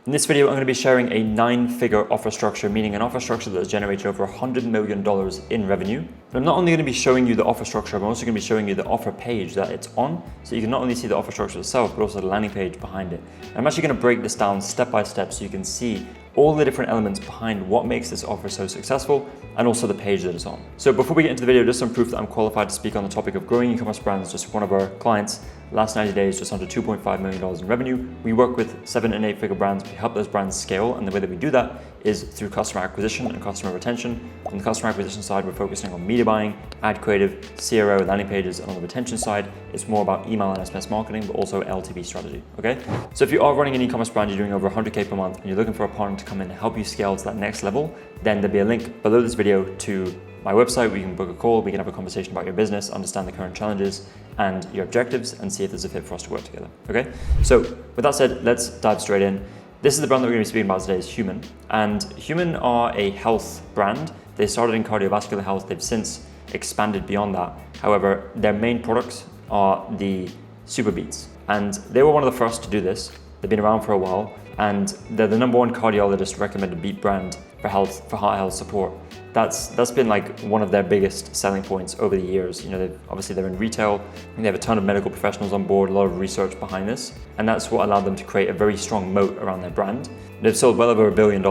In this video, I'm going to be sharing a 9-figure offer structure, meaning an offer structure that has generated over $100 million in revenue. And I'm not only going to be showing you the offer structure, I'm also going to be showing you the offer page that it's on. So you can not only see the offer structure itself, but also the landing page behind it. And I'm actually going to break this down step by step so you can see all the different elements behind what makes this offer so successful and also the page that it's on. So before we get into the video, just some proof that I'm qualified to speak on the topic of growing e-commerce brands. Just one of our clients, last 90 days, just under $2.5 million in revenue. We work with 7 and 8 figure brands. We help those brands scale. And the way that we do that is through customer acquisition and customer retention. On the customer acquisition side, we're focusing on media buying, ad creative, CRO, landing pages. And on the retention side, it's more about email and SMS marketing, but also LTV strategy, okay? So if you are running an e-commerce brand, you're doing over 100K per month and you're looking for a partner to come in and help you scale to that next level, then there'll be a link below this video to my website where you can book a call, we can have a conversation about your business, understand the current challenges and your objectives and see if there's a fit for us to work together, okay? So with that said, let's dive straight in. This is the brand that we're going to be speaking about today, is HumanN. And HumanN are a health brand. They started in cardiovascular health. They've since expanded beyond that. However, their main products are the Super Beats. And they were one of the first to do this. They've been around for a while and they're the #1 cardiologist recommended beat brand for heart health support. That's been like one of their biggest selling points over the years. You know, they're in retail, and they have a ton of medical professionals on board, a lot of research behind this, and that's what allowed them to create a very strong moat around their brand. They've sold well over $1 billion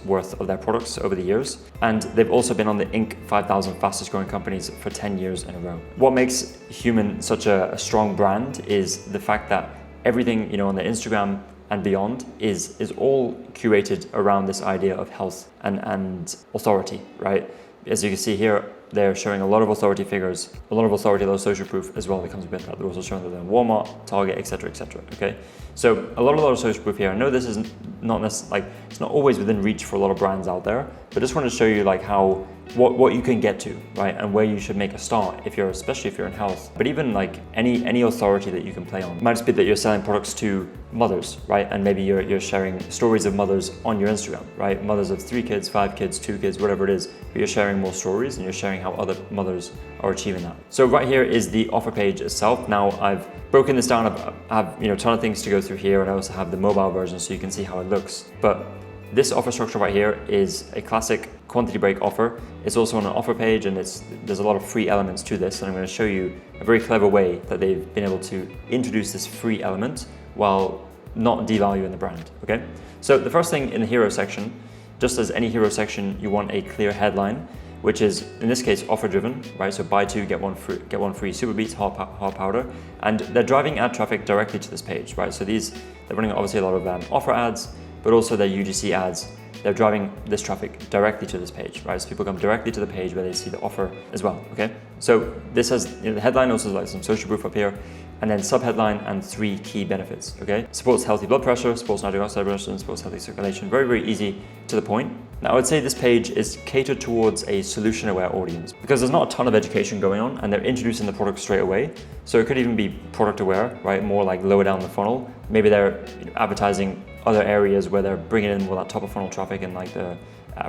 worth of their products over the years, and they've also been on the Inc. 5000 fastest growing companies for 10 years in a row. What makes HumanN such a strong brand is the fact that everything, you know, on their Instagram and beyond is all curated around this idea of health and authority, right? As you can see here, they're showing a lot of authority figures, a lot of authority, a lot of social proof as well that comes with that. They're also showing that they're in Walmart, Target, etc., okay? So a lot of social proof here. I know this is not necessarily, like, it's not always within reach for a lot of brands out there, but just wanted to show you like how, what you can get to, right? And where you should make a start especially if you're in health, but even like any authority that you can play on. It might just be that you're selling products to mothers, right? And maybe you're sharing stories of mothers on your Instagram, right? Mothers of 3 kids, 5 kids, 2 kids, whatever it is, but you're sharing more stories and you're sharing how other mothers are achieving that. So right here is the offer page itself. Now I've broken this down. I have a ton of things to go through here, and I also have the mobile version so you can see how it looks. But this offer structure right here is a classic quantity break offer. It's also on an offer page, and there's a lot of free elements to this, and I'm going to show you a very clever way that they've been able to introduce this free element while not devaluing the brand, okay? So the first thing in the hero section, just as any hero section, you want a clear headline, which is in this case offer driven, right? So buy 2 get 1 free Super Beats hot powder, and they're driving ad traffic directly to this page, right? So they're running obviously a lot of offer ads, but also their UGC ads. They're driving this traffic directly to this page, right? So people come directly to the page where they see the offer as well, okay? So this has, the headline also has like some social proof up here, and then sub-headline and 3 key benefits, okay? Supports healthy blood pressure, supports nitric oxide reduction, supports healthy circulation. Very, very easy to the point. Now, I would say this page is catered towards a solution-aware audience because there's not a ton of education going on and they're introducing the product straight away. So it could even be product-aware, right? More like lower down the funnel. Maybe they're advertising other areas where they're bringing in more that top-of-funnel traffic in like the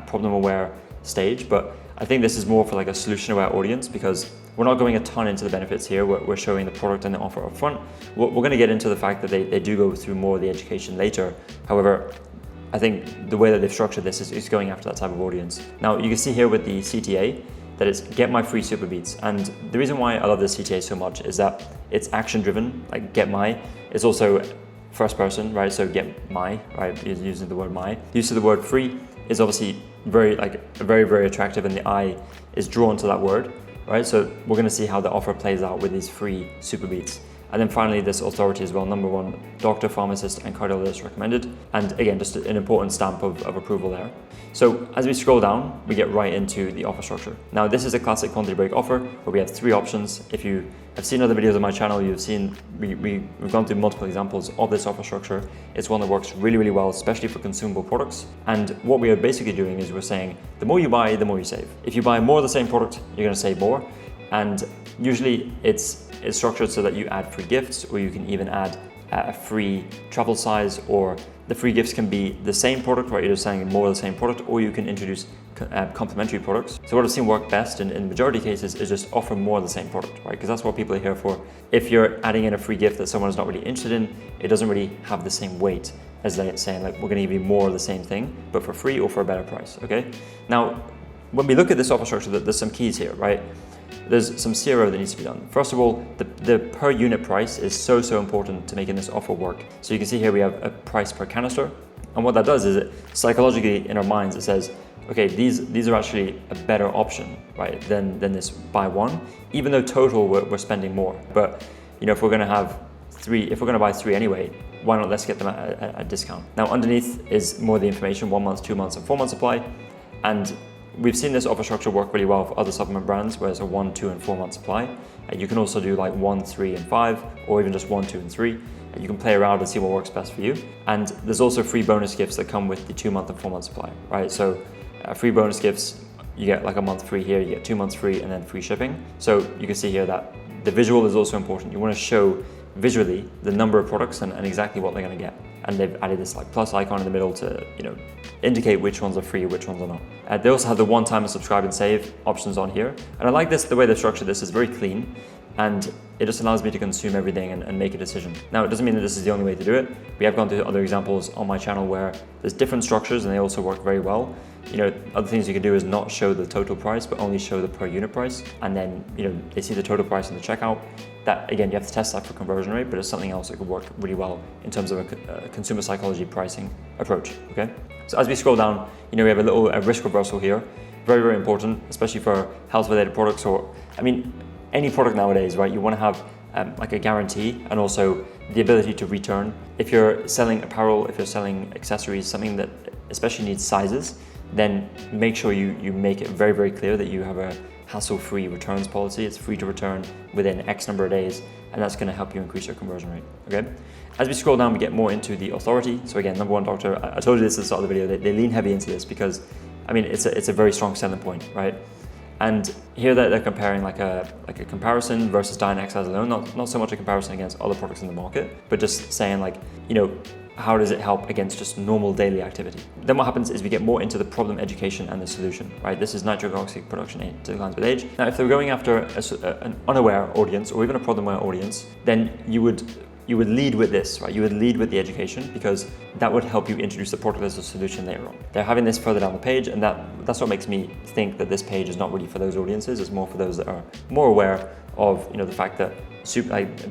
problem-aware stage. But I think this is more for like a solution-aware audience because we're not going a ton into the benefits here. We're showing the product and the offer up front. We're going to get into the fact that they do go through more of the education later. However, I think the way that they've structured this is going after that type of audience. Now, you can see here with the CTA that it's get my free Super Beats. And the reason why I love this CTA so much is that it's action-driven, like get my. It's also first person, right? So get my, right? Using the word my. The use of the word free is obviously very, very attractive, and the eye is drawn to that word, right? So we're gonna see how the offer plays out with these free Super Beats. And then finally, this authority as well, #1, doctor, pharmacist, and cardiologist recommended. And again, just an important stamp of approval there. So as we scroll down, we get right into the offer structure. Now, this is a classic quantity break offer where we have 3 options. If you have seen other videos on my channel, you've seen we've gone through multiple examples of this offer structure. It's one that works really, really well, especially for consumable products. And what we are basically doing is we're saying, the more you buy, the more you save. If you buy more of the same product, you're gonna save more. And usually it's structured so that you add free gifts, or you can even add a free travel size, or the free gifts can be the same product, right? You're just selling more of the same product, or you can introduce complementary products. So what I've seen work best in the majority of cases is just offer more of the same product, right? Because that's what people are here for. If you're adding in a free gift that someone is not really interested in, it doesn't really have the same weight as they saying like, we're gonna give you more of the same thing, but for free or for a better price, okay? Now, when we look at this offer structure, there's some keys here, right? There's some CRO that needs to be done. First of all, the per unit price is so important to making this offer work. So you can see here we have a price per canister. And what that does is it psychologically in our minds, it says, okay, these are actually a better option, right, than this buy one, even though total we're spending more. But you know, if we're gonna buy three anyway, why not let's get them at a discount. Now underneath is more the information, 1 month, 2 months, and 4 month supply. And we've seen this offer structure work really well for other supplement brands, where it's a 1, 2, and 4 month supply. You can also do like 1, 3, and 5, or even just 1, 2, and 3. You can play around and see what works best for you. And there's also free bonus gifts that come with the 2 month and 4 month supply, right? So free bonus gifts, you get like a month free here, you get 2 months free, and then free shipping. So you can see here that the visual is also important. You want to show visually the number of products and exactly what they're going to get. And they've added this like plus icon in the middle to, you know, indicate which ones are free, which ones are not. They also have the one-time subscribe and save options on here. And I like this, the way they've structured this is very clean, and it just allows me to consume everything and make a decision. Now, it doesn't mean that this is the only way to do it. We have gone through other examples on my channel where there's different structures and they also work very well. You know, other things you can do is not show the total price, but only show the per unit price. And then, you know, they see the total price in the checkout. That, again, you have to test that for conversion rate, but it's something else that could work really well in terms of a consumer psychology pricing approach, okay? So as we scroll down, you know, we have a little risk reversal here. Very important, especially for health-related products, or, I mean, any product nowadays, right? You want to have like a guarantee and also the ability to return. If you're selling apparel, if you're selling accessories, something that especially needs sizes, then make sure you make it very clear that you have a hassle-free returns policy. It's free to return within X number of days, and that's going to help you increase your conversion rate, okay? As we scroll down, we get more into the authority. So again, number one doctor, I told you this at the start of the video, they lean heavy into this because, I mean, it's a very strong selling point, right? And here they're comparing like a comparison versus diet and exercise alone, not so much a comparison against other products in the market, but just saying like, you know, how does it help against just normal daily activity? Then what happens is we get more into the problem education and the solution, right? This is nitric oxide production declines with age. Now, if they're going after an unaware audience or even a problem-aware audience, then you would lead with this, right? You would lead with the education because that would help you introduce the product as a solution later on. They're having this further down the page, and that's what makes me think that this page is not really for those audiences. It's more for those that are more aware of, you know, the fact that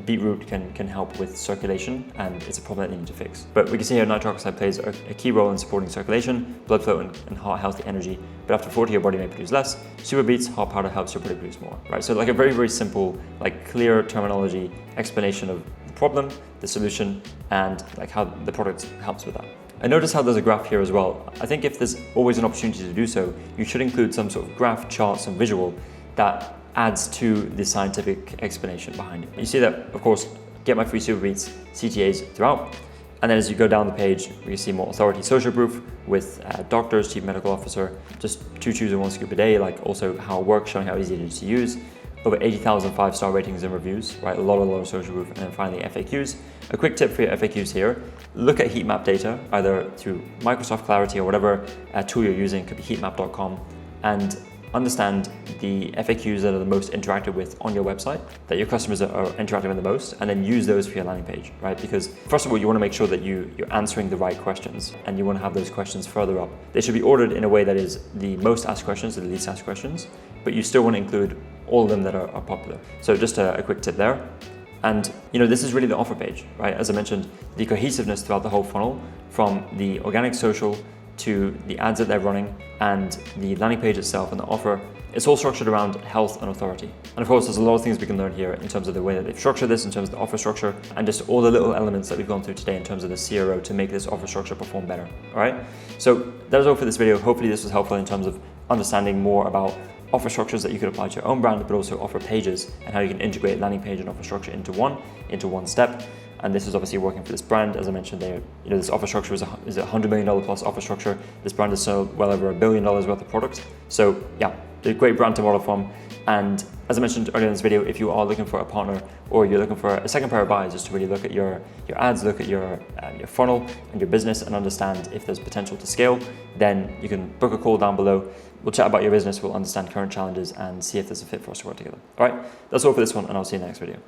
beetroot can help with circulation, and it's a problem that they need to fix. But we can see here nitric oxide plays a key role in supporting circulation, blood flow, and heart healthy energy. But after 40, your body may produce less. Super beets, heart powder helps your body produce more, right? So like a very simple, like clear terminology explanation of the problem, the solution, and like how the product helps with that. I notice how there's a graph here as well. I think if there's always an opportunity to do so, you should include some sort of graph, chart, some visual that adds to the scientific explanation behind it. You see that, of course, get my free super beets CTAs throughout. And then as you go down the page, we can see more authority social proof with doctors, chief medical officer, just 2 chews and 1 scoop a day, like also how it works, showing how easy it is to use. Over 80,000 5-star ratings and reviews, right? A lot of social proof. And then finally FAQs. A quick tip for your FAQs here, look at heat map data, either through Microsoft Clarity or whatever tool you're using, it could be heatmap.com, and understand the FAQs that are the most interacted with on your website, that your customers are interacting with the most, and then use those for your landing page, right? Because first of all, you want to make sure that you're answering the right questions, and you want to have those questions further up. They should be ordered in a way that is the most asked questions to the least asked questions, but you still want to include all of them that are popular. So just a quick tip there. And you know, this is really the offer page, right? As I mentioned, the cohesiveness throughout the whole funnel, from the organic social to the ads that they're running and the landing page itself and the offer, it's all structured around health and authority. And of course, there's a lot of things we can learn here in terms of the way that they've structured this, in terms of the offer structure, and just all the little elements that we've gone through today in terms of the CRO to make this offer structure perform better, all right? So that is all for this video. Hopefully this was helpful in terms of understanding more about offer structures that you could apply to your own brand, but also offer pages and how you can integrate landing page and offer structure into one step. And this is obviously working for this brand. As I mentioned there, you know, this offer structure is a $100 million plus offer structure. This brand has sold well over $1 billion worth of product. So yeah, a great brand to model from. And as I mentioned earlier in this video, if you are looking for a partner or you're looking for a second pair of eyes, just to really look at your ads, look at your funnel and your business and understand if there's potential to scale, then you can book a call down below. We'll chat about your business, we'll understand current challenges and see if there's a fit for us to work together. All right, that's all for this one, and I'll see you in the next video.